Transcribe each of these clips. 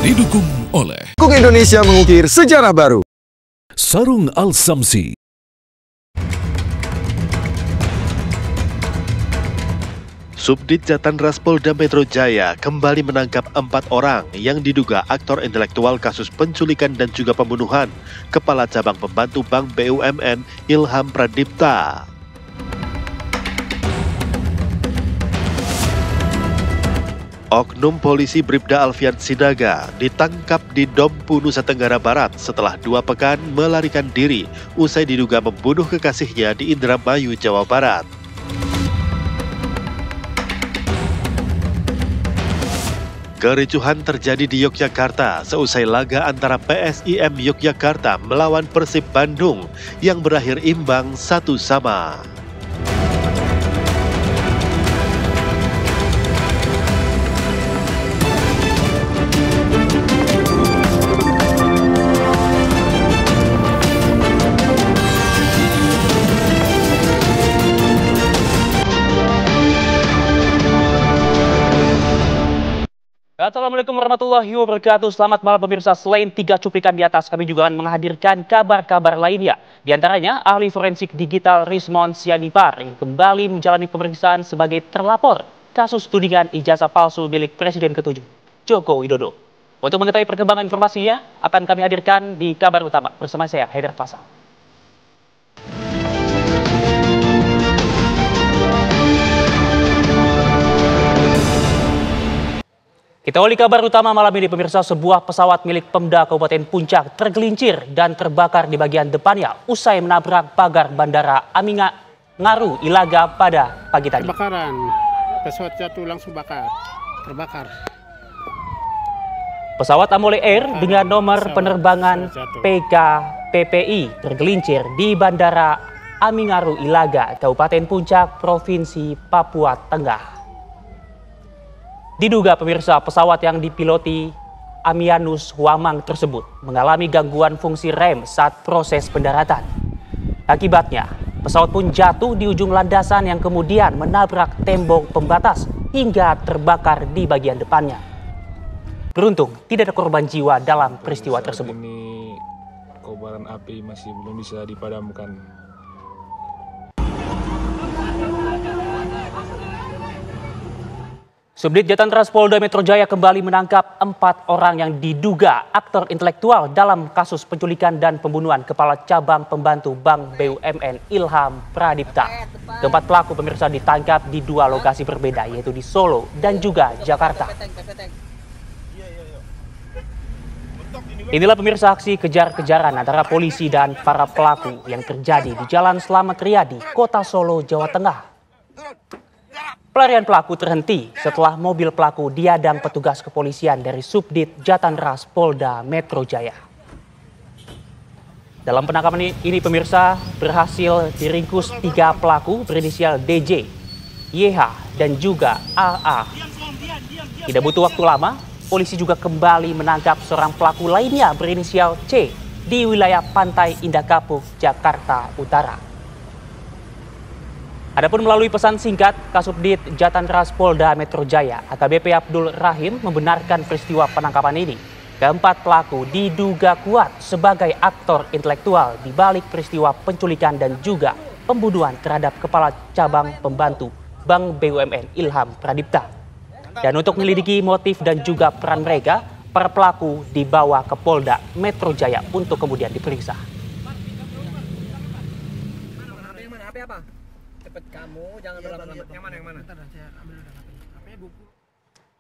Didukung oleh Kung Indonesia mengukir sejarah baru. Sarung Al-Samsi. Subdit Jatanras Polda Metro Jaya kembali menangkap 4 orang yang diduga aktor intelektual kasus penculikan dan juga pembunuhan Kepala Cabang Pembantu Bank BUMN Ilham Pradipta. Oknum polisi Bribda Alfian Sidaga ditangkap di Dompu, Nusa Tenggara Barat setelah 2 pekan melarikan diri usai diduga membunuh kekasihnya di Indramayu, Jawa Barat. Kericuhan terjadi di Yogyakarta seusai laga antara PSIM Yogyakarta melawan Persib Bandung yang berakhir imbang 1-1. Assalamualaikum warahmatullahi wabarakatuh. Selamat malam pemirsa. Selain 3 cuplikan di atas, kami juga akan menghadirkan kabar-kabar lainnya. Di antaranya, ahli forensik digital Rismond Sianipar yang kembali menjalani pemeriksaan sebagai terlapor kasus tudingan ijazah palsu milik Presiden ke-7, Joko Widodo. Untuk mengetahui perkembangan informasinya, akan kami hadirkan di kabar utama bersama saya, Haidar Fasal. Kita awali kabar utama malam ini pemirsa. Sebuah pesawat milik Pemda Kabupaten Puncak tergelincir dan terbakar di bagian depannya usai menabrak pagar Bandara Amingaru Ilaga pada pagi tadi. Kebakaran, pesawat jatuh langsung terbakar. Pesawat Amole Air dengan nomor penerbangan PKPPI tergelincir di Bandara Amingaru Ilaga, Kabupaten Puncak, Provinsi Papua Tengah. Diduga pemirsa, pesawat yang dipiloti Amianus Wamang tersebut mengalami gangguan fungsi rem saat proses pendaratan. Akibatnya, pesawat pun jatuh di ujung landasan yang kemudian menabrak tembok pembatas hingga terbakar di bagian depannya. Beruntung, tidak ada korban jiwa dalam peristiwa tersebut. Ini kobaran api masih belum bisa dipadamkan. Subdit Jatanras Polda Metro Jaya kembali menangkap 4 orang yang diduga aktor intelektual dalam kasus penculikan dan pembunuhan Kepala Cabang Pembantu Bank BUMN Ilham Pradipta. Keempat pelaku pemirsa ditangkap di 2 lokasi berbeda, yaitu di Solo dan juga Jakarta. Inilah pemirsa aksi kejar-kejaran antara polisi dan para pelaku yang terjadi di Jalan Slamet Riyadi, Kota Solo, Jawa Tengah. Pelarian pelaku terhenti setelah mobil pelaku diadang petugas kepolisian dari Subdit Jatanras Polda Metro Jaya. Dalam penangkapan ini pemirsa berhasil diringkus 3 pelaku berinisial DJ, YH, dan juga AA. Tidak butuh waktu lama, polisi juga kembali menangkap seorang pelaku lainnya berinisial C di wilayah Pantai Indah Kapuk, Jakarta Utara. Adapun melalui pesan singkat, Kasubdit Jatanras Polda Metro Jaya, AKBP Abdul Rahim membenarkan peristiwa penangkapan ini. Keempat pelaku diduga kuat sebagai aktor intelektual di balik peristiwa penculikan dan juga pembunuhan terhadap Kepala Cabang Pembantu Bank BUMN Ilham Pradipta. Dan untuk menyelidiki motif dan juga peran mereka, para pelaku dibawa ke Polda Metro Jaya untuk kemudian diperiksa.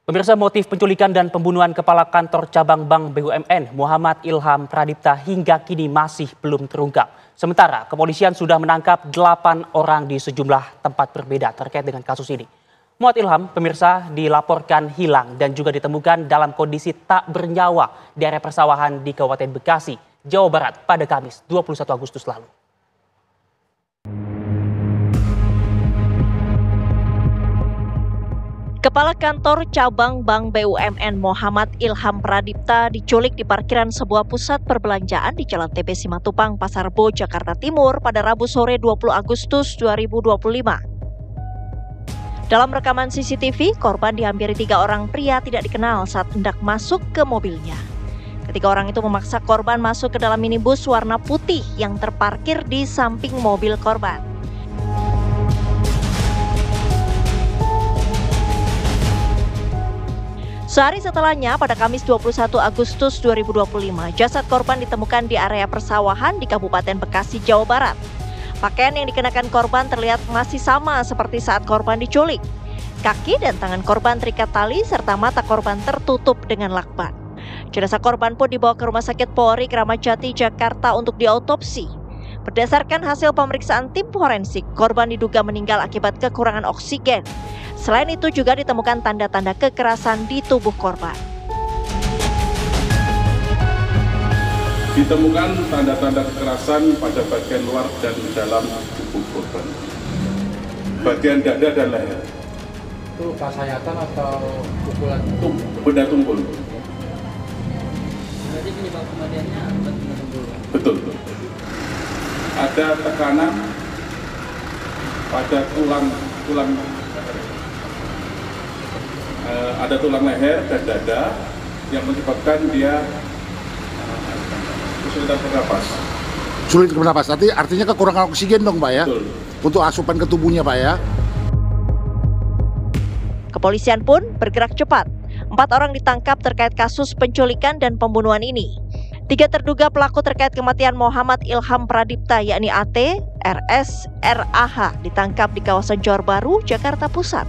Pemirsa, motif penculikan dan pembunuhan Kepala Kantor Cabang Bank BUMN Muhammad Ilham Pradipta hingga kini masih belum terungkap. Sementara kepolisian sudah menangkap 8 orang di sejumlah tempat berbeda terkait dengan kasus ini. Muhammad Ilham, pemirsa, dilaporkan hilang dan juga ditemukan dalam kondisi tak bernyawa di area persawahan di Kabupaten Bekasi, Jawa Barat pada Kamis 21 Agustus lalu. Kepala Kantor Cabang Bank BUMN Muhammad Ilham Pradipta diculik di parkiran sebuah pusat perbelanjaan di Jalan TP Simatupang, Pasar Bo, Jakarta Timur pada Rabu sore 20 Agustus 2025. Dalam rekaman CCTV, korban dihampiri 3 orang pria tidak dikenal saat hendak masuk ke mobilnya. Ketiga orang itu memaksa korban masuk ke dalam minibus warna putih yang terparkir di samping mobil korban. Sehari setelahnya, pada Kamis 21 Agustus 2025, jasad korban ditemukan di area persawahan di Kabupaten Bekasi, Jawa Barat. Pakaian yang dikenakan korban terlihat masih sama seperti saat korban diculik. Kaki dan tangan korban terikat tali serta mata korban tertutup dengan lakban. Jenazah korban pun dibawa ke Rumah Sakit Polri Kramat Jati, Jakarta untuk diautopsi. Berdasarkan hasil pemeriksaan tim forensik, korban diduga meninggal akibat kekurangan oksigen. Selain itu juga ditemukan tanda-tanda kekerasan di tubuh korban. Ditemukan tanda-tanda kekerasan pada bagian luar dan dalam tubuh korban. Bagian dada dan leher. Itu pas sayatan atau pukulan? Benda tumpul. Berarti penyebab kematiannya akibat benda tumpul? Betul. Ada tekanan pada tulang ada tulang leher dan dada yang menyebabkan dia kesulitan bernapas. Sulit bernapas, artinya kekurangan oksigen dong Pak ya? Betul. Untuk asupan ke tubuhnya Pak ya? Kepolisian pun bergerak cepat. 4 orang ditangkap terkait kasus penculikan dan pembunuhan ini. 3 terduga pelaku terkait kematian Muhammad Ilham Pradipta yakni AT, RS, RAH ditangkap di kawasan Johor Bahru, Jakarta Pusat.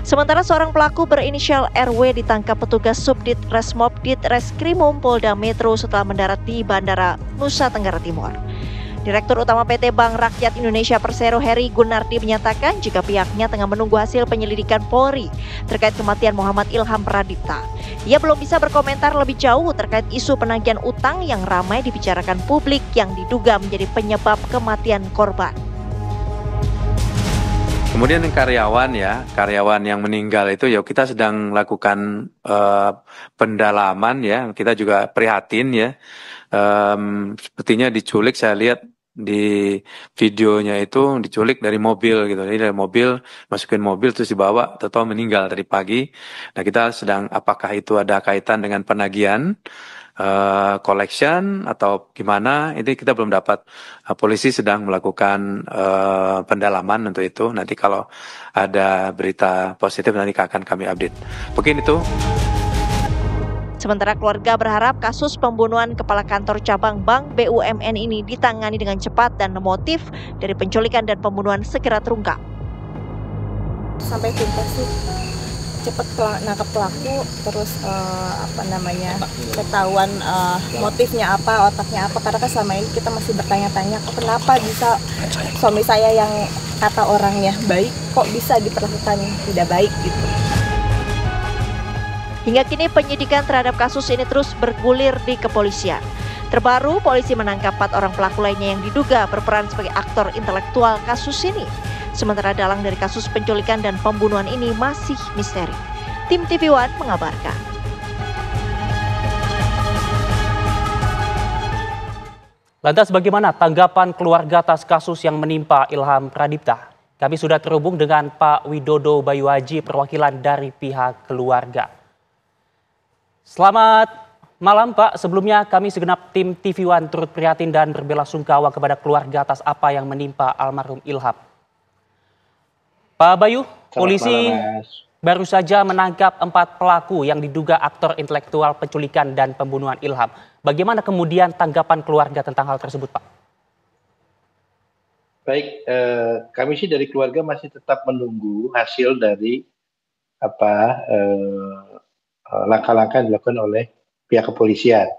Sementara seorang pelaku berinisial RW ditangkap petugas Subdit Resmob Ditreskrimum Polda Metro setelah mendarat di Bandara Nusa Tenggara Timur. Direktur Utama PT Bank Rakyat Indonesia Persero Heri Gunardi menyatakan jika pihaknya tengah menunggu hasil penyelidikan Polri terkait kematian Muhammad Ilham Pradipta. Ia belum bisa berkomentar lebih jauh terkait isu penagihan utang yang ramai dibicarakan publik yang diduga menjadi penyebab kematian korban. Kemudian karyawan yang meninggal itu ya kita sedang lakukan pendalaman ya, kita juga prihatin ya. Sepertinya diculik, saya lihat di videonya itu diculik dari mobil gitu. Jadi dari mobil, masukin mobil terus dibawa, atau meninggal tadi pagi. Nah kita sedang apakah itu ada kaitan dengan penagihan, collection atau gimana, ini kita belum dapat. Polisi sedang melakukan pendalaman untuk itu. Nanti kalau ada berita positif nanti akan kami update. Mungkin itu. Sementara keluarga berharap kasus pembunuhan kepala kantor cabang Bank BUMN ini ditangani dengan cepat dan motif dari penculikan dan pembunuhan segera terungkap. Sampai tuntas sih, cepat nangkap pelaku, terus ketahuan motifnya apa, otaknya apa. Karena kan selama ini kita masih bertanya-tanya, kenapa bisa suami saya yang kata orangnya baik, kok bisa diperlakukan tidak baik gitu. Hingga kini penyidikan terhadap kasus ini terus bergulir di kepolisian. Terbaru, polisi menangkap 4 orang pelaku lainnya yang diduga berperan sebagai aktor intelektual kasus ini. Sementara dalang dari kasus penculikan dan pembunuhan ini masih misteri. Tim TV One mengabarkan. Lantas bagaimana tanggapan keluarga atas kasus yang menimpa Ilham Pradipta? Kami sudah terhubung dengan Pak Widodo Bayuaji, perwakilan dari pihak keluarga. Selamat malam Pak, sebelumnya kami segenap tim TV One turut prihatin dan berbelasungkawa kepada keluarga atas apa yang menimpa almarhum Ilham. Pak Bayu, polisi baru saja menangkap 4 pelaku yang diduga aktor intelektual penculikan dan pembunuhan Ilham. Bagaimana kemudian tanggapan keluarga tentang hal tersebut Pak? Baik, kami sih dari keluarga masih tetap menunggu hasil dari langkah-langkah yang dilakukan oleh pihak kepolisian.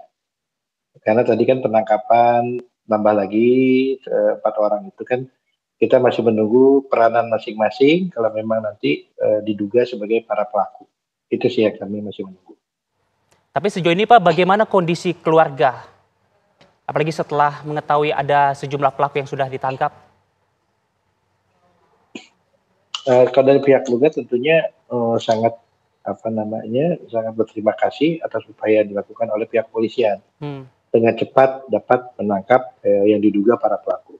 Karena tadi kan penangkapan tambah lagi 4 orang itu kan kita masih menunggu peranan masing-masing kalau memang nanti diduga sebagai para pelaku. Itu sih yang kami masih menunggu. Tapi sejauh ini Pak, bagaimana kondisi keluarga? Apalagi setelah mengetahui ada sejumlah pelaku yang sudah ditangkap. Kalau dari pihak keluarga tentunya sangat berterima kasih atas upaya yang dilakukan oleh pihak kepolisian. Dengan cepat dapat menangkap yang diduga para pelaku.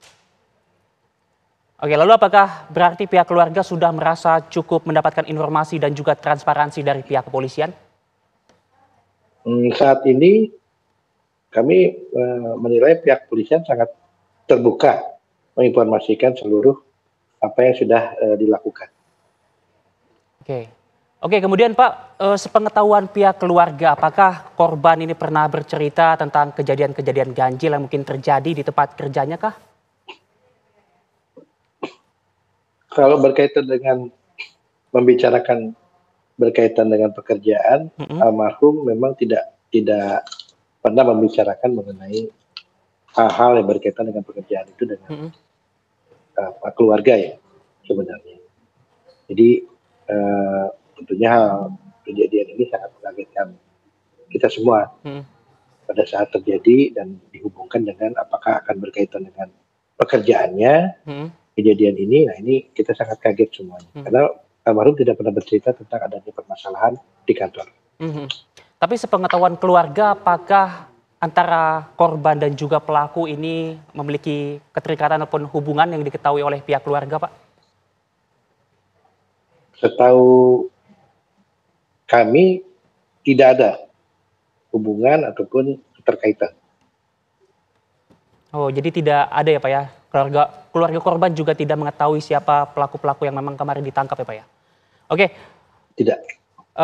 Oke, lalu apakah berarti pihak keluarga sudah merasa cukup mendapatkan informasi dan juga transparansi dari pihak kepolisian? Saat ini kami menilai pihak kepolisian sangat terbuka menginformasikan seluruh apa yang sudah dilakukan. Oke, kemudian Pak, sepengetahuan pihak keluarga, apakah korban ini pernah bercerita tentang kejadian-kejadian ganjil yang mungkin terjadi di tempat kerjanya kah? Kalau berkaitan dengan membicarakan berkaitan dengan pekerjaan, almarhum memang tidak pernah membicarakan mengenai hal-hal yang berkaitan dengan pekerjaan itu dengan keluarga ya sebenarnya. Jadi tentunya hal kejadian ini sangat mengagetkan kita semua pada saat terjadi dan dihubungkan dengan apakah akan berkaitan dengan pekerjaannya. Kejadian ini, nah ini kita sangat kaget semuanya karena almarhum tidak pernah bercerita tentang adanya permasalahan di kantor. Tapi sepengetahuan keluarga, apakah antara korban dan juga pelaku ini memiliki keterikatan ataupun hubungan yang diketahui oleh pihak keluarga, Pak? Setahu kami tidak ada hubungan ataupun keterkaitan. Oh, jadi tidak ada ya Pak ya? Keluarga korban juga tidak mengetahui siapa pelaku-pelaku yang memang kemarin ditangkap ya Pak ya? Oke. Tidak.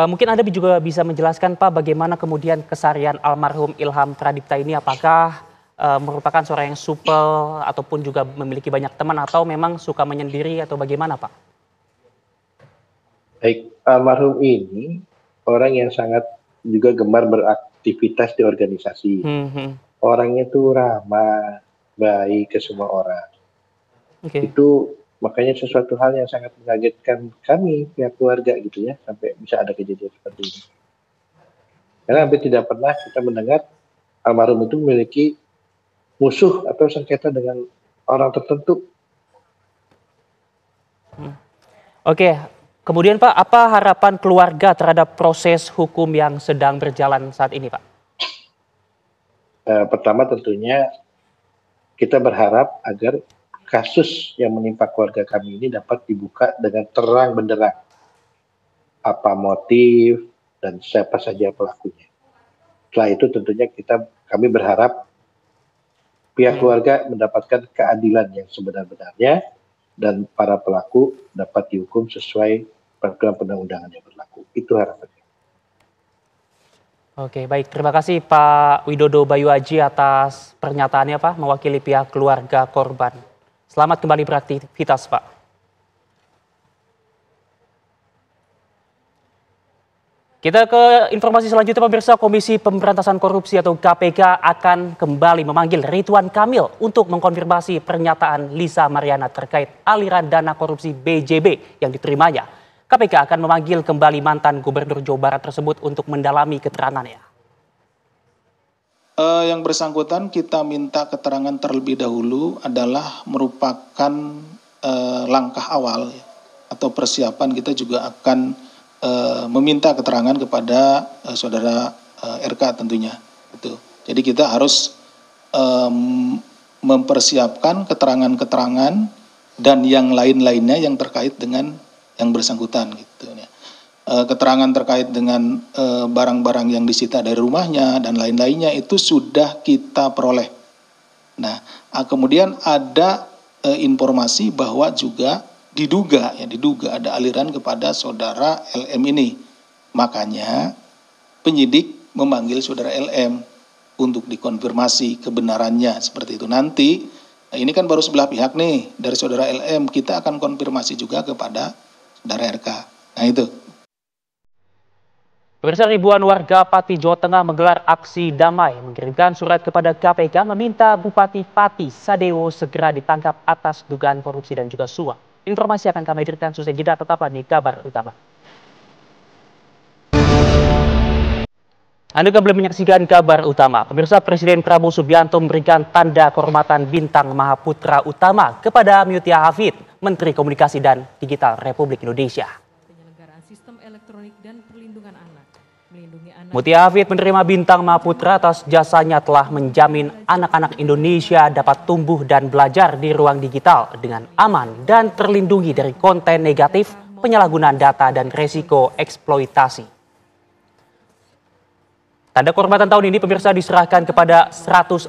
Mungkin Anda juga bisa menjelaskan Pak bagaimana kemudian keseharian almarhum Ilham Pradipta ini, apakah merupakan seorang yang supel ataupun juga memiliki banyak teman atau memang suka menyendiri atau bagaimana Pak? Baik, almarhum ini orang yang sangat juga gemar beraktivitas di organisasi. Orangnya tuh ramah, baik ke semua orang. Itu makanya sesuatu hal yang sangat mengagetkan kami, pihak keluarga gitu ya, sampai bisa ada kejadian seperti ini. Karena hampir tidak pernah kita mendengar almarhum itu memiliki musuh atau sengketa dengan orang tertentu. Oke, kemudian Pak, apa harapan keluarga terhadap proses hukum yang sedang berjalan saat ini Pak? Pertama tentunya kita berharap agar kasus yang menimpa keluarga kami ini dapat dibuka dengan terang benderang. Apa motif dan siapa saja pelakunya. Setelah itu tentunya kami berharap pihak keluarga mendapatkan keadilan yang sebenar-benarnya dan para pelaku dapat dihukum sesuai peraturan perundang-undangan yang berlaku. Itu harapannya. Oke, baik. Terima kasih Pak Widodo Bayu Aji atas pernyataannya Pak, mewakili pihak keluarga korban. Selamat kembali beraktivitas Pak. Kita ke informasi selanjutnya pemirsa. Komisi Pemberantasan Korupsi atau KPK akan kembali memanggil Ridwan Kamil untuk mengkonfirmasi pernyataan Lisa Mariana terkait aliran dana korupsi BJB yang diterimanya. KPK akan memanggil kembali mantan Gubernur Jawa Barat tersebut untuk mendalami keterangannya. Yang bersangkutan kita minta keterangan terlebih dahulu adalah merupakan langkah awal atau persiapan. Kita juga akan meminta keterangan kepada saudara RK tentunya. Gitu. Jadi kita harus mempersiapkan keterangan-keterangan dan yang lain-lainnya yang terkait dengan yang bersangkutan gitu ya. Keterangan terkait dengan barang-barang yang disita dari rumahnya dan lain-lainnya itu sudah kita peroleh. Nah, kemudian ada informasi bahwa juga diduga ada aliran kepada saudara LM ini. Makanya penyidik memanggil saudara LM untuk dikonfirmasi kebenarannya seperti itu. Nanti ini kan baru sebelah pihak nih dari saudara LM, kita akan konfirmasi juga kepada saudara RK. Nah itu. Pemirsa, ribuan warga Pati, Jawa Tengah menggelar aksi damai mengirimkan surat kepada KPK meminta Bupati Pati Sadewo segera ditangkap atas dugaan korupsi dan juga suap. Informasi akan kami hadirkan usai jeda, tetaplah di Kabar Utama. Anda kembali menyaksikan Kabar Utama. Pemirsa, Presiden Prabowo Subianto memberikan tanda kehormatan Bintang Mahaputra Utama kepada Mutia Hafid, Menteri Komunikasi dan Digital Republik Indonesia. Penyelenggaraan Sistem Elektronik dan Perlindungan Anak. Mutia Hafid menerima bintang Mahaputra atas jasanya telah menjamin anak-anak Indonesia dapat tumbuh dan belajar di ruang digital dengan aman dan terlindungi dari konten negatif, penyalahgunaan data, dan resiko eksploitasi. Tanda kehormatan tahun ini pemirsa diserahkan kepada 141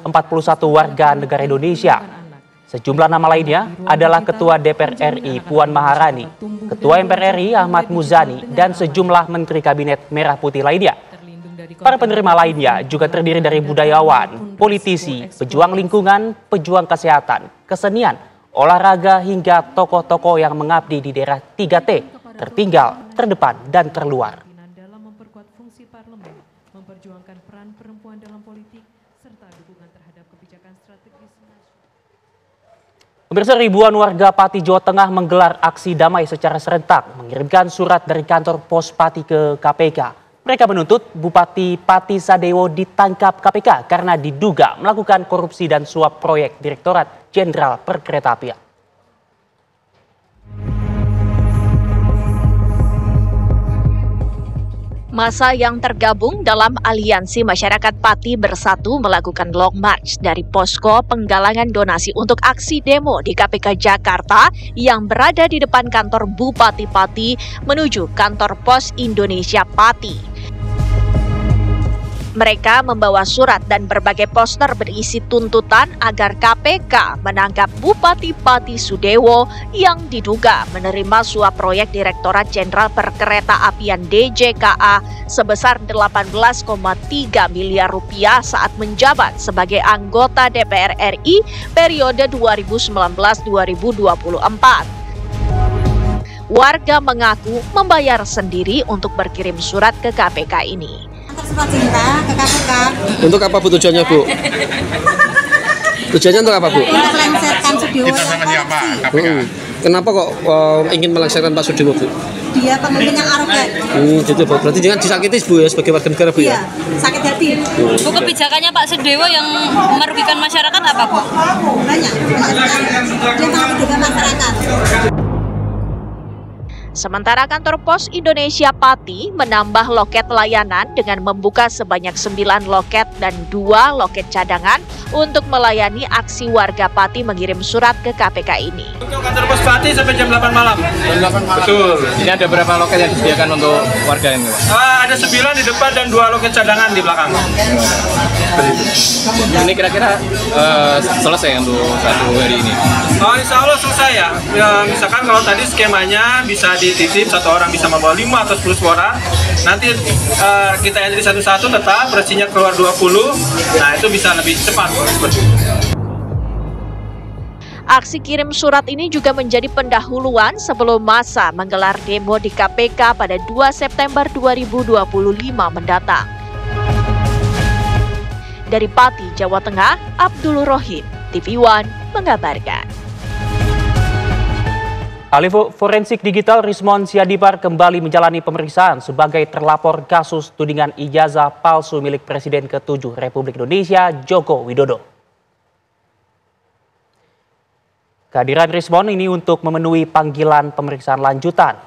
warga negara Indonesia. Sejumlah nama lainnya adalah Ketua DPR RI Puan Maharani, Ketua MPR RI Ahmad Muzani, dan sejumlah Menteri Kabinet Merah Putih lainnya. Para penerima lainnya juga terdiri dari budayawan, politisi, pejuang lingkungan, pejuang kesehatan, kesenian, olahraga, hingga tokoh-tokoh yang mengabdi di daerah 3T, tertinggal, terdepan, dan terluar. Memperjuangkan peran perempuan dalam politik serta dukungan terhadap kebijakan strategis. Pemirsa, ribuan warga Pati, Jawa Tengah menggelar aksi damai secara serentak, mengirimkan surat dari kantor pos Pati ke KPK. Mereka menuntut Bupati Pati Sadewo ditangkap KPK karena diduga melakukan korupsi dan suap proyek Direktorat Jenderal Perkeretaapian. Massa yang tergabung dalam Aliansi Masyarakat Pati Bersatu melakukan long march dari posko penggalangan donasi untuk aksi demo di KPK Jakarta yang berada di depan kantor Bupati Pati menuju kantor Pos Indonesia Pati. Mereka membawa surat dan berbagai poster berisi tuntutan agar KPK menangkap Bupati Pati Sudewo yang diduga menerima suap proyek Direktorat Jenderal Perkeretaapian DJKA sebesar 18,3 miliar rupiah saat menjabat sebagai anggota DPR RI periode 2019-2024. Warga mengaku membayar sendiri untuk berkirim surat ke KPK ini. Surat cinta ke KPK. Untuk apa Bu tujuannya Bu? Tujuannya untuk apa Bu? Melengsarkan Sudewo yang korupsi. Kenapa kok ingin melengsarkan Pak Sudewo Bu? Dia pemimpin yang arogan. Gitu Bu. Berarti jangan disakiti Bu ya sebagai warga negara Bu ya? Iya, sakit hati. Bu, kebijakannya Pak Sudewo yang merugikan masyarakat apa Bu? Banyak. Dia sangat merugikan masyarakat. Sementara kantor Pos Indonesia Pati menambah loket layanan dengan membuka sebanyak 9 loket dan 2 loket cadangan untuk melayani aksi warga Pati mengirim surat ke KPK ini. Untuk kantor Pos Pati sampai jam 8 malam. Jam 8 malam. Betul. Ini ada berapa loket yang disediakan untuk warga ini? Ada 9 di depan dan 2 loket cadangan di belakang. Ini kira-kira selesai untuk satu hari ini? Insya Allah selesai ya. Misalkan kalau tadi skemanya bisa dititip, satu orang bisa membawa 5 atau 10 suara. Nanti kita entry satu-satu tetap, bersihnya keluar 20. Nah itu bisa lebih cepat. Aksi kirim surat ini juga menjadi pendahuluan sebelum massa menggelar demo di KPK pada 2 September 2025 mendatang. Dari Pati, Jawa Tengah, Abdul Rohim, TV One mengabarkan. Ahli forensik digital Rismon Siadipar kembali menjalani pemeriksaan sebagai terlapor kasus tudingan ijazah palsu milik Presiden ke-7 Republik Indonesia Joko Widodo. Kehadiran Rismon ini untuk memenuhi panggilan pemeriksaan lanjutan.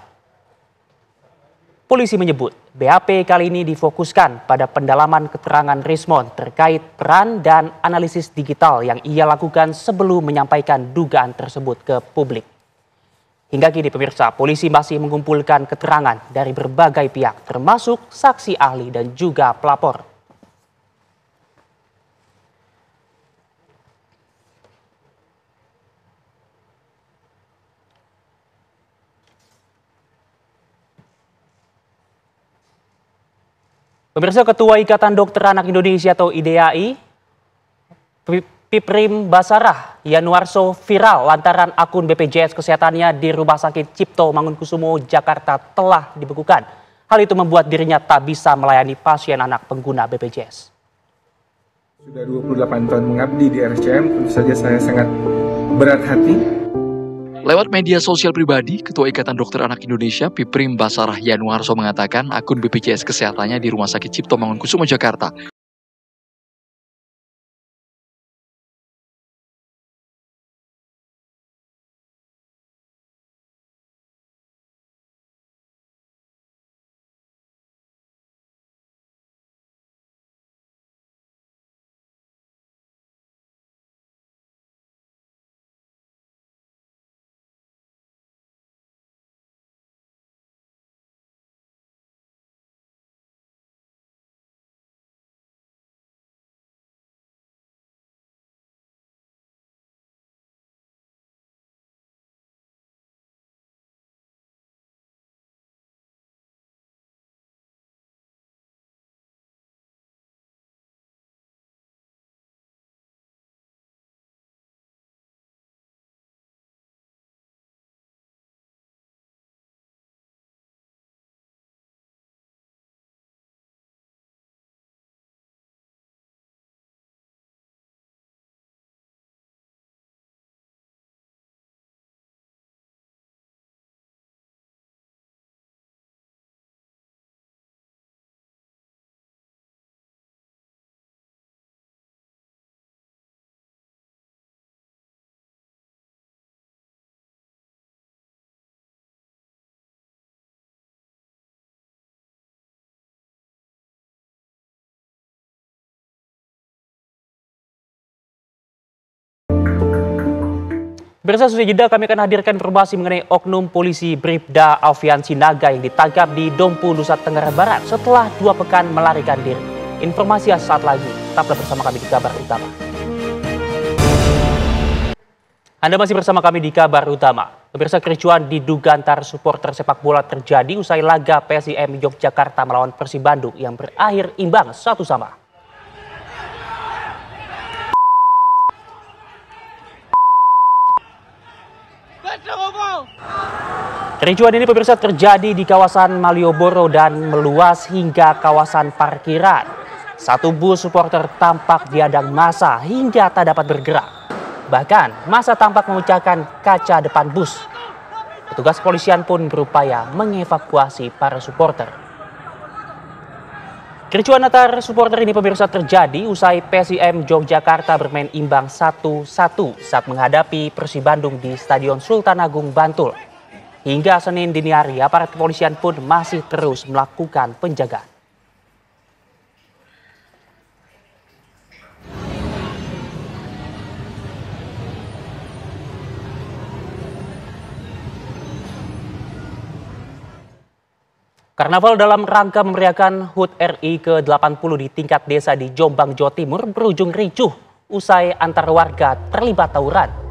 Polisi menyebut BAP kali ini difokuskan pada pendalaman keterangan Rismon terkait peran dan analisis digital yang ia lakukan sebelum menyampaikan dugaan tersebut ke publik. Hingga kini pemirsa, polisi masih mengumpulkan keterangan dari berbagai pihak termasuk saksi ahli dan juga pelapor. Pemirsa, Ketua Ikatan Dokter Anak Indonesia atau IDAI, Piprim Basarah Yanuarso viral lantaran akun BPJS Kesehatannya di Rumah Sakit Cipto Mangunkusumo, Jakarta telah dibekukan. Hal itu membuat dirinya tak bisa melayani pasien anak pengguna BPJS. Sudah 28 tahun mengabdi di RSCM, tentu saja saya sangat berat hati. Lewat media sosial pribadi, Ketua Ikatan Dokter Anak Indonesia, Piprim Basarah Yanuarso mengatakan akun BPJS Kesehatannya di Rumah Sakit Cipto Mangunkusumo, Jakarta Pemirsa, sesudah jeda kami akan hadirkan informasi mengenai oknum polisi Bribda Alfian Sinaga yang ditangkap di Dompu, Nusa Tenggara Barat setelah 2 pekan melarikan diri. Informasi saat lagi, tetaplah bersama kami di Kabar Utama. Anda masih bersama kami di Kabar Utama. Pemirsa, kericuan diduga antar supporter sepak bola terjadi usai laga PSIM Yogyakarta melawan Persib Bandung yang berakhir imbang 1-1. Kericuan ini pemirsa terjadi di kawasan Malioboro dan meluas hingga kawasan parkiran. Satu bus supporter tampak dihadang massa hingga tak dapat bergerak. Bahkan massa tampak memecahkan kaca depan bus. Petugas kepolisian pun berupaya mengevakuasi para supporter. Kericuan antar supporter ini pemirsa terjadi usai PSIM Yogyakarta bermain imbang 1-1 saat menghadapi Persib Bandung di Stadion Sultan Agung, Bantul. Hingga Senin dini hari, aparat kepolisian pun masih terus melakukan penjagaan. Karnaval dalam rangka memeriahkan HUT RI ke-80 di tingkat desa di Jombang, Jawa Timur berujung ricuh usai antar warga terlibat tawuran.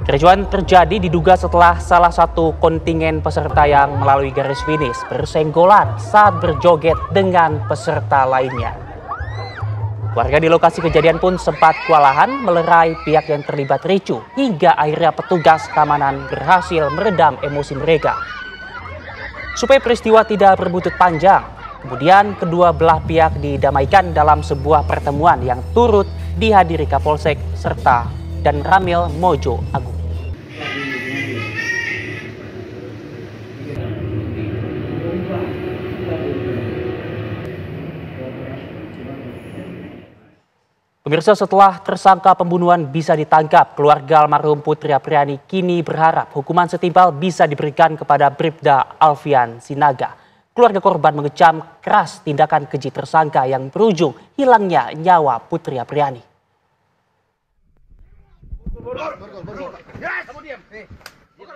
Kericuan terjadi diduga setelah salah satu kontingen peserta yang melalui garis finish bersenggolan saat berjoget dengan peserta lainnya. Warga di lokasi kejadian pun sempat kewalahan melerai pihak yang terlibat ricuh hingga akhirnya petugas keamanan berhasil meredam emosi mereka. Supaya peristiwa tidak berbuntut panjang, kemudian kedua belah pihak didamaikan dalam sebuah pertemuan yang turut dihadiri Kapolsek serta dan Ramil Mojo Agung. Pemirsa, setelah tersangka pembunuhan bisa ditangkap, keluarga almarhum Putri Apriani kini berharap hukuman setimpal bisa diberikan kepada Bribda Alfian Sinaga. Keluarga korban mengecam keras tindakan keji tersangka yang berujung hilangnya nyawa Putri Apriani.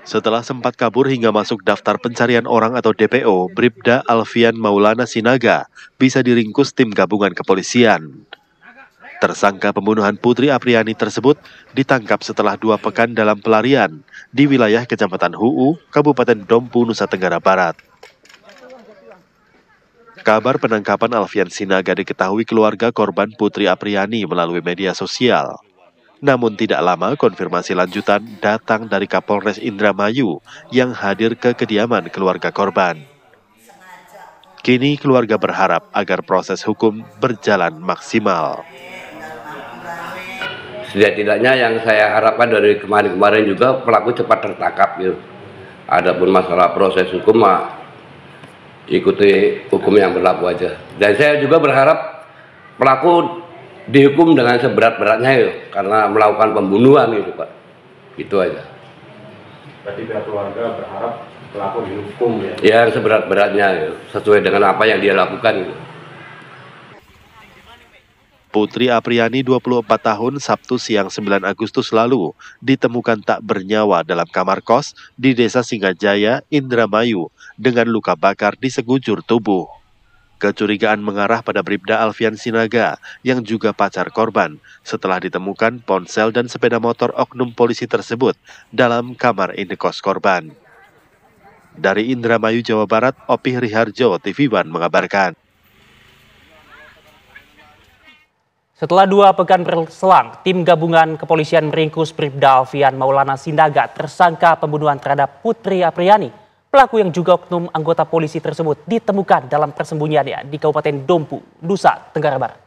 Setelah sempat kabur hingga masuk daftar pencarian orang atau DPO, Bribda Alfian Maulana Sinaga bisa diringkus tim gabungan kepolisian. Tersangka pembunuhan Putri Apriani tersebut ditangkap setelah 2 pekan dalam pelarian di wilayah Kecamatan Huu, Kabupaten Dompu, Nusa Tenggara Barat. Kabar penangkapan Alfian Sinaga diketahui keluarga korban Putri Apriani melalui media sosial. Namun tidak lama konfirmasi lanjutan datang dari Kapolres Indramayu yang hadir ke kediaman keluarga korban. Kini keluarga berharap agar proses hukum berjalan maksimal. Setidak-tidaknya yang saya harapkan dari kemarin-kemarin juga pelaku cepat tertangkap gitu. Adapun masalah proses hukum ikuti hukum yang berlaku aja. Dan saya juga berharap pelaku dihukum dengan seberat-beratnya gitu, karena melakukan pembunuhan gitu Pak. Itu aja. Berarti pihak keluarga berharap pelaku dihukum ya? Ya seberat-beratnya gitu, sesuai dengan apa yang dia lakukan gitu. Putri Apriani 24 tahun Sabtu siang 9 Agustus lalu ditemukan tak bernyawa dalam kamar kos di Desa Singajaya, Indramayu dengan luka bakar di sekujur tubuh. Kecurigaan mengarah pada Bribda Alfian Sinaga yang juga pacar korban setelah ditemukan ponsel dan sepeda motor oknum polisi tersebut dalam kamar indekos korban. Dari Indramayu, Jawa Barat, Opih Riharjo, TV One mengabarkan. Setelah 2 pekan berselang, tim gabungan kepolisian meringkus Bribda Alfian Maulana Sinaga, tersangka pembunuhan terhadap Putri Apriani. Pelaku yang juga oknum anggota polisi tersebut ditemukan dalam persembunyiannya di Kabupaten Dompu, Nusa Tenggara Barat.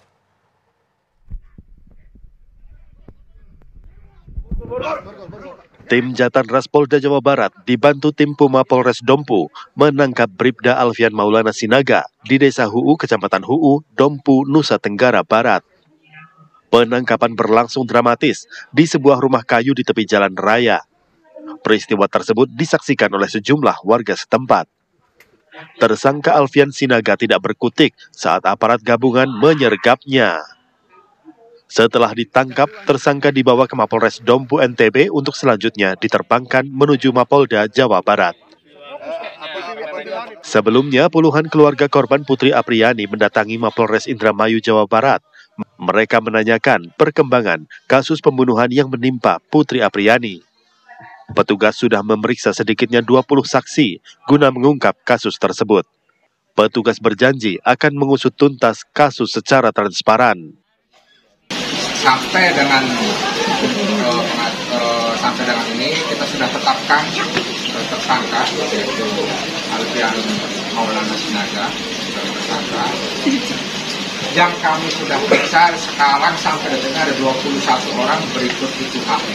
Tim Jatanras Polda Jawa Barat dibantu tim Puma Polres Dompu menangkap Bribda Alfian Maulana Sinaga di Desa Huu, Kecamatan Huu, Dompu, Nusa Tenggara Barat. Penangkapan berlangsung dramatis di sebuah rumah kayu di tepi jalan raya. Peristiwa tersebut disaksikan oleh sejumlah warga setempat. Tersangka Alfian Sinaga tidak berkutik saat aparat gabungan menyergapnya. Setelah ditangkap, tersangka dibawa ke Mapolres Dompu NTB untuk selanjutnya diterbangkan menuju Mapolda Jawa Barat. Sebelumnya, puluhan keluarga korban Putri Apriyani mendatangi Mapolres Indramayu, Jawa Barat. Mereka menanyakan perkembangan kasus pembunuhan yang menimpa Putri Apriyani. Petugas sudah memeriksa sedikitnya 20 saksi guna mengungkap kasus tersebut. Petugas berjanji akan mengusut tuntas kasus secara transparan. Sampai dengan ini kita sudah tetapkan tersangka yaitu Alfian Maulana Sinaga tersangka. Yang kami sudah periksa sekarang sampai detiknya ada 21 orang, berikut itu HP.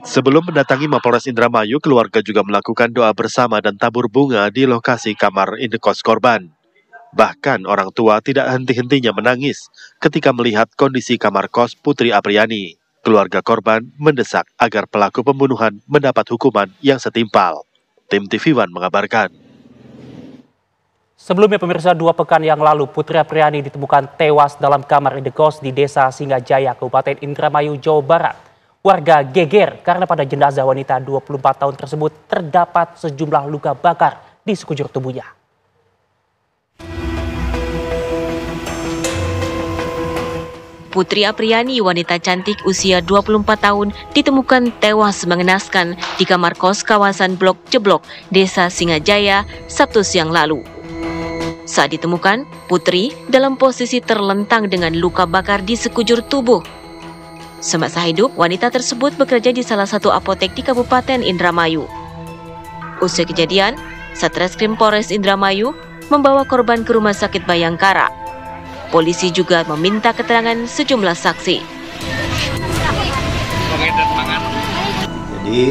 Sebelum mendatangi Mapolres Indramayu, keluarga juga melakukan doa bersama dan tabur bunga di lokasi kamar indekos korban. Bahkan orang tua tidak henti-hentinya menangis ketika melihat kondisi kamar kos Putri Apriyani. Keluarga korban mendesak agar pelaku pembunuhan mendapat hukuman yang setimpal. Tim TV One mengabarkan. Sebelumnya pemirsa, 2 pekan yang lalu Putri Apriyani ditemukan tewas dalam kamar indekos di Desa Singgajaya, Kabupaten Indramayu, Jawa Barat. Warga geger karena pada jenazah wanita 24 tahun tersebut terdapat sejumlah luka bakar di sekujur tubuhnya. Putri Apriyani, wanita cantik usia 24 tahun, ditemukan tewas mengenaskan di kamar kos kawasan Blok Jeblok, Desa Singgajaya, Sabtu siang lalu. Saat ditemukan, Putri dalam posisi terlentang dengan luka bakar di sekujur tubuh. Semasa hidup, wanita tersebut bekerja di salah satu apotek di Kabupaten Indramayu. Usai kejadian, Satreskrim Polres Indramayu membawa korban ke Rumah Sakit Bayangkara. Polisi juga meminta keterangan sejumlah saksi. Jadi,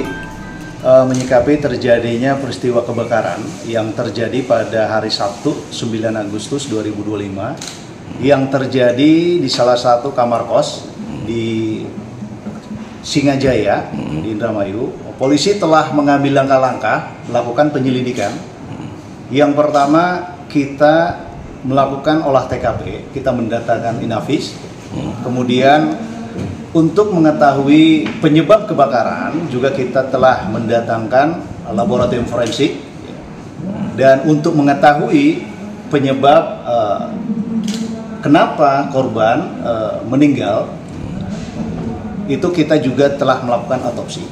menyikapi terjadinya peristiwa kebakaran yang terjadi pada hari Sabtu 9 Agustus 2025 yang terjadi di salah satu kamar kos di Singgajaya di Indramayu. Polisi telah mengambil langkah-langkah melakukan penyelidikan. Yang pertama, kita melakukan olah TKP, kita mendatangkan Inavis. Kemudian untuk mengetahui penyebab kebakaran juga kita telah mendatangkan laboratorium forensik. Dan untuk mengetahui penyebab kenapa korban meninggal, itu kita juga telah melakukan otopsi.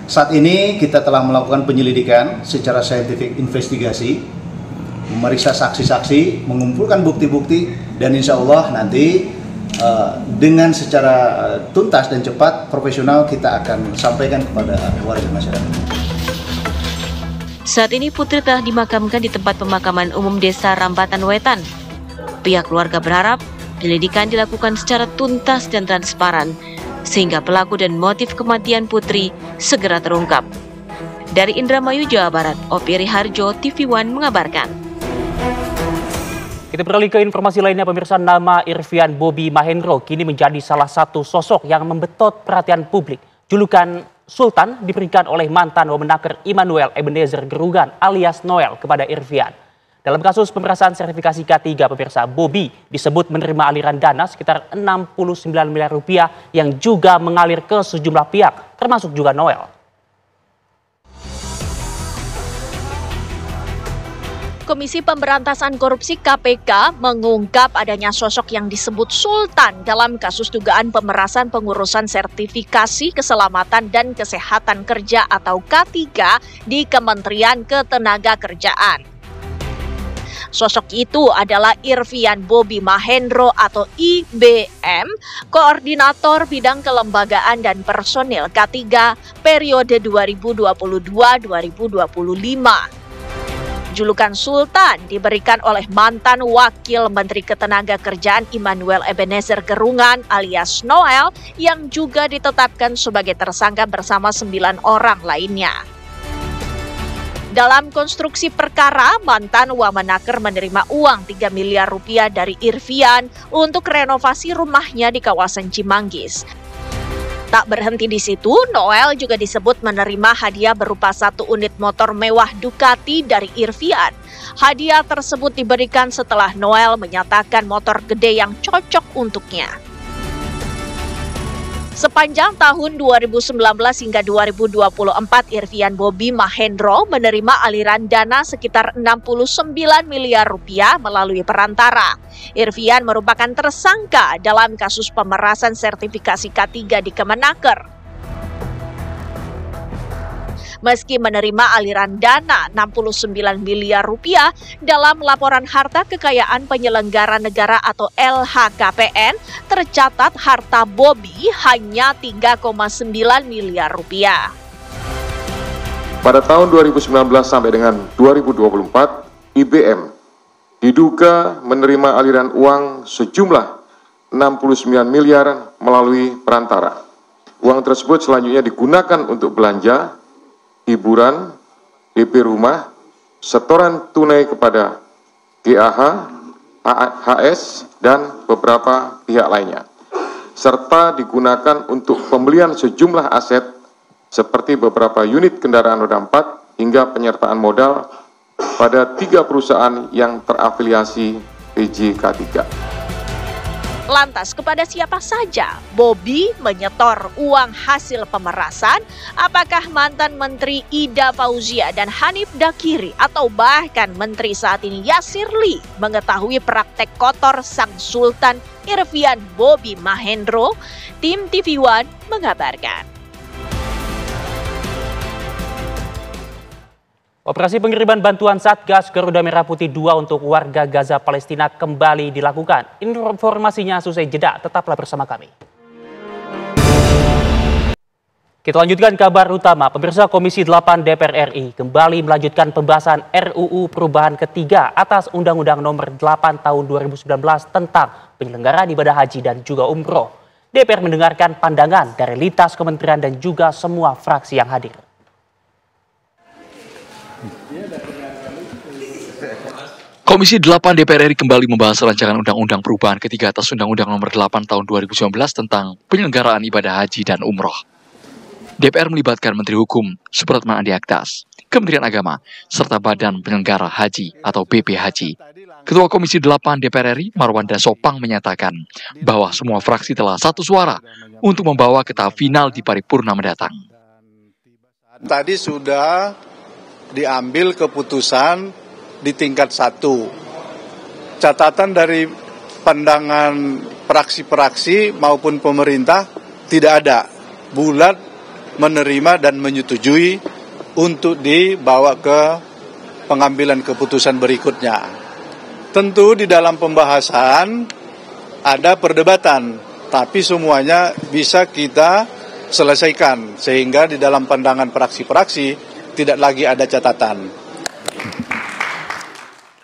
Saat ini kita telah melakukan penyelidikan secara saintifik investigasi, memeriksa saksi-saksi, mengumpulkan bukti-bukti, dan insya Allah nanti dengan secara tuntas dan cepat, profesional, kita akan sampaikan kepada warga masyarakat. Saat ini Putri telah dimakamkan di tempat pemakaman umum Desa Rambatan Wetan. Pihak keluarga berharap penyelidikan dilakukan secara tuntas dan transparan, sehingga pelaku dan motif kematian Putri segera terungkap. Dari Indramayu, Jawa Barat, Opi Riharjo, TV One mengabarkan. Kita beralih ke informasi lainnya, pemirsa. Nama Irfian Bobby Mahendro kini menjadi salah satu sosok yang membetot perhatian publik. Julukan Sultan diberikan oleh mantan Wamenaker Immanuel Ebenezer Gerungan alias Noel kepada Irfian. Dalam kasus pemerasan sertifikasi K3, pemirsa, Bobby disebut menerima aliran dana sekitar 69 miliar rupiah yang juga mengalir ke sejumlah pihak, termasuk juga Noel. Komisi Pemberantasan Korupsi KPK mengungkap adanya sosok yang disebut Sultan dalam kasus dugaan pemerasan pengurusan sertifikasi keselamatan dan kesehatan kerja atau K3 di Kementerian Ketenagakerjaan. Sosok itu adalah Irfian Bobby Mahendro atau IBM, Koordinator Bidang Kelembagaan dan Personil K3 periode 2022-2025. Julukan Sultan diberikan oleh mantan Wakil Menteri Ketenagakerjaan Immanuel Ebenezer Gerungan alias Noel yang juga ditetapkan sebagai tersangka bersama 9 orang lainnya. Dalam konstruksi perkara, mantan Wamenaker menerima uang 3 miliar rupiah dari Irfian untuk renovasi rumahnya di kawasan Cimanggis. Tak berhenti di situ, Noel juga disebut menerima hadiah berupa 1 unit motor mewah Ducati dari Irvian. Hadiah tersebut diberikan setelah Noel menyatakan motor gede yang cocok untuknya. Sepanjang tahun 2019 hingga 2024, Irvian Bobby Mahendro menerima aliran dana sekitar 69 miliar rupiah melalui perantara. Irvian merupakan tersangka dalam kasus pemerasan sertifikasi K3 di Kemenaker. Meski menerima aliran dana 69 miliar rupiah dalam laporan harta kekayaan penyelenggara negara atau LHKPN, tercatat harta Bobby hanya 3,9 miliar rupiah. Pada tahun 2019 sampai dengan 2024, IBM diduga menerima aliran uang sejumlah 69 miliar melalui perantara. Uang tersebut selanjutnya digunakan untuk belanja, hiburan, DP rumah, setoran tunai kepada GAH, HS, dan beberapa pihak lainnya, serta digunakan untuk pembelian sejumlah aset seperti beberapa unit kendaraan roda 4 hingga penyertaan modal pada 3 perusahaan yang terafiliasi PJK3. Lantas kepada siapa saja Bobby menyetor uang hasil pemerasan? Apakah mantan Menteri Ida Fauzia dan Hanif Dakiri atau bahkan Menteri saat ini Yasir Lee mengetahui praktek kotor sang Sultan Irvian Bobby Mahendro? Tim TV One mengabarkan. Operasi pengiriman bantuan Satgas Garuda Merah Putih 2 untuk warga Gaza Palestina kembali dilakukan. Informasinya selesai jeda, tetaplah bersama kami. Kita lanjutkan kabar utama. Pemirsa, Komisi 8 DPR RI kembali melanjutkan pembahasan RUU perubahan ketiga atas Undang-Undang Nomor 8 Tahun 2019 tentang penyelenggaraan ibadah haji dan juga umroh. DPR mendengarkan pandangan dari lintas kementerian dan juga semua fraksi yang hadir. Komisi 8 DPR RI kembali membahas rancangan Undang-Undang Perubahan Ketiga atas Undang-Undang Nomor 8 Tahun 2019 tentang penyelenggaraan ibadah haji dan umroh. DPR melibatkan Menteri Hukum Supratman Andi Aktas, Kementerian Agama, serta Badan Penyelenggara Haji atau BPHJ. Ketua Komisi 8 DPR RI Marwanda Sopang menyatakan bahwa semua fraksi telah satu suara untuk membawa ke tahap final di paripurna mendatang. Tadi sudah diambil keputusan di tingkat 1. Catatan dari pandangan praksi-praksi maupun pemerintah tidak ada. Bulat menerima dan menyetujui untuk dibawa ke pengambilan keputusan berikutnya. Tentu di dalam pembahasan ada perdebatan, tapi semuanya bisa kita selesaikan sehingga di dalam pandangan praksi-praksi tidak lagi ada catatan.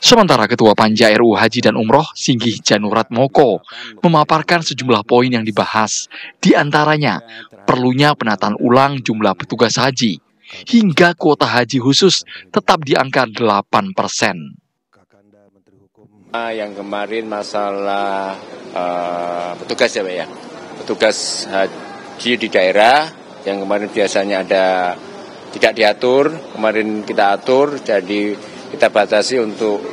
Sementara Ketua Panja RUU Haji dan Umroh Singgih Janurat Moko memaparkan sejumlah poin yang dibahas, di antaranya perlunya penataan ulang jumlah petugas haji, hingga kuota haji khusus tetap di angka 8%. Yang kemarin masalah petugas ya Pak ya, petugas haji di daerah yang kemarin biasanya ada tidak diatur, kemarin kita atur, jadi kita batasi untuk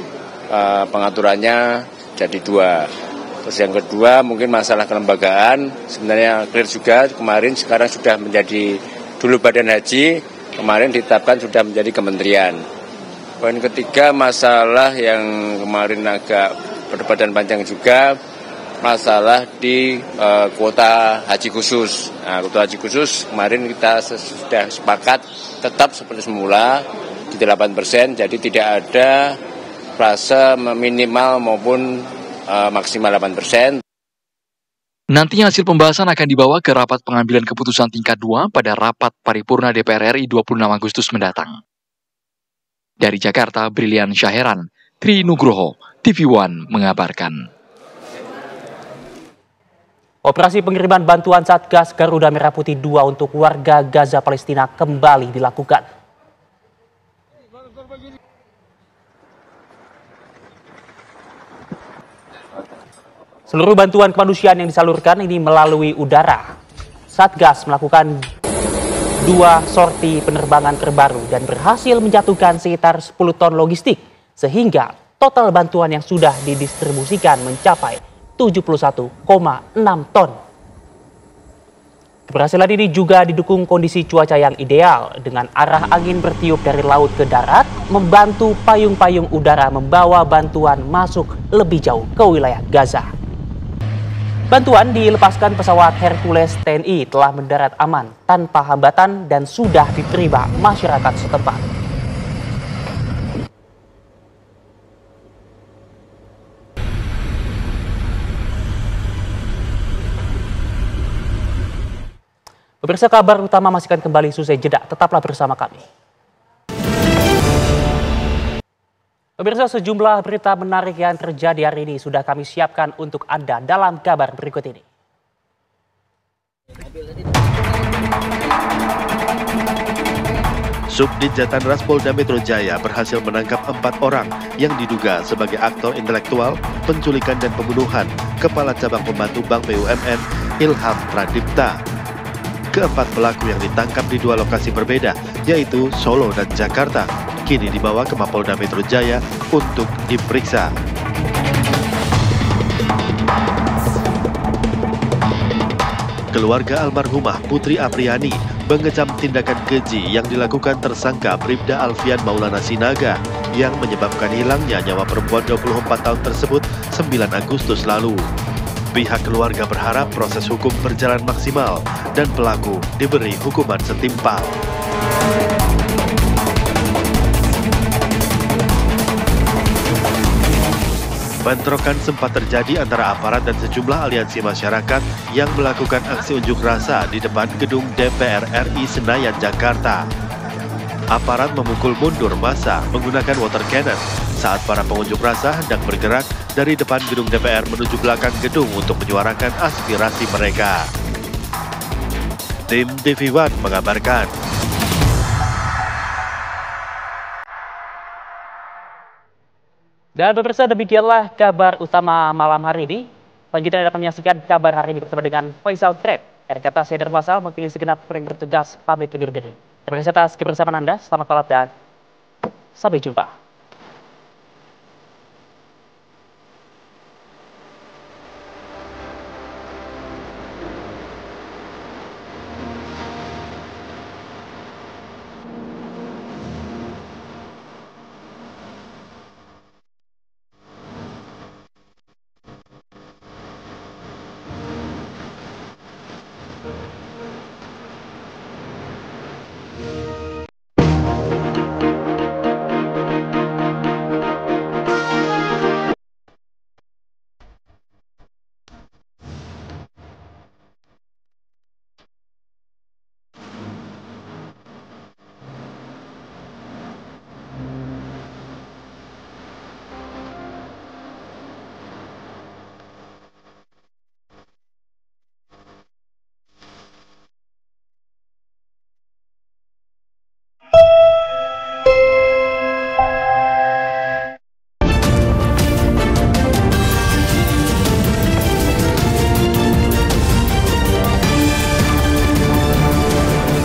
pengaturannya jadi 2. Terus yang kedua mungkin masalah kelembagaan, sebenarnya clear juga kemarin, sekarang sudah menjadi dulu Badan Haji, kemarin ditetapkan sudah menjadi kementerian. Poin ketiga masalah yang kemarin agak perdebatan panjang juga, masalah di kuota haji khusus. Nah, kuota haji khusus kemarin kita sudah sepakat tetap seperti semula di 8%, jadi tidak ada frase minimal maupun maksimal 8%. Nantinya hasil pembahasan akan dibawa ke rapat pengambilan keputusan tingkat 2 pada rapat paripurna DPR RI 26 Agustus mendatang. Dari Jakarta, Brilian Syaheran, Tri Nugroho, TV One mengabarkan. Operasi pengiriman bantuan Satgas Garuda Merah Putih 2 untuk warga Gaza Palestina kembali dilakukan. Seluruh bantuan kemanusiaan yang disalurkan ini melalui udara. Satgas melakukan 2 sorti penerbangan terbaru dan berhasil menjatuhkan sekitar 10 ton logistik, sehingga total bantuan yang sudah didistribusikan mencapai 71,6 ton. Keberhasilan ini juga didukung kondisi cuaca yang ideal dengan arah angin bertiup dari laut ke darat, membantu payung-payung udara membawa bantuan masuk lebih jauh ke wilayah Gaza. Bantuan dilepaskan pesawat Hercules TNI telah mendarat aman tanpa hambatan dan sudah diterima masyarakat setempat. Pemirsa, kabar utama masih akan kembali usai jeda. Tetaplah bersama kami. Pemirsa, sejumlah berita menarik yang terjadi hari ini sudah kami siapkan untuk Anda dalam kabar berikut ini. Subdit Jatantras Polda Metro Jaya berhasil menangkap 4 orang yang diduga sebagai aktor intelektual, penculikan dan pembunuhan Kepala Cabang Pembantu Bank BUMN Ilham Pradipta. Keempat pelaku yang ditangkap di 2 lokasi berbeda, yaitu Solo dan Jakarta, kini dibawa ke Mapolda Metro Jaya untuk diperiksa. Keluarga almarhumah Putri Apriani mengecam tindakan keji yang dilakukan tersangka Bribda Alfian Maulana Sinaga yang menyebabkan hilangnya nyawa perempuan 24 tahun tersebut 9 Agustus lalu. Pihak keluarga berharap proses hukum berjalan maksimal dan pelaku diberi hukuman setimpal. Bentrokan sempat terjadi antara aparat dan sejumlah aliansi masyarakat yang melakukan aksi unjuk rasa di depan gedung DPR RI Senayan, Jakarta. Aparat memukul mundur massa menggunakan water cannon saat para pengunjuk rasa hendak bergerak dari depan gedung DPR menuju belakang gedung untuk menyuarakan aspirasi mereka. Tim TV One mengabarkan. Dan pemirsa, demikianlah kabar utama malam hari ini. Selanjutnya dapat menyaksikan kabar hari ini bersama dengan Faisal Trade. RKTA Seder Pasal mewakili segenap yang bertugas pamit undur diri. Terima kasih atas kebersamaan Anda. Selamat malam dan sampai jumpa.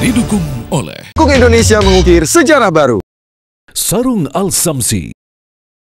Didukung oleh Indonesia mengukir sejarah baru. Sarung Al Samsi.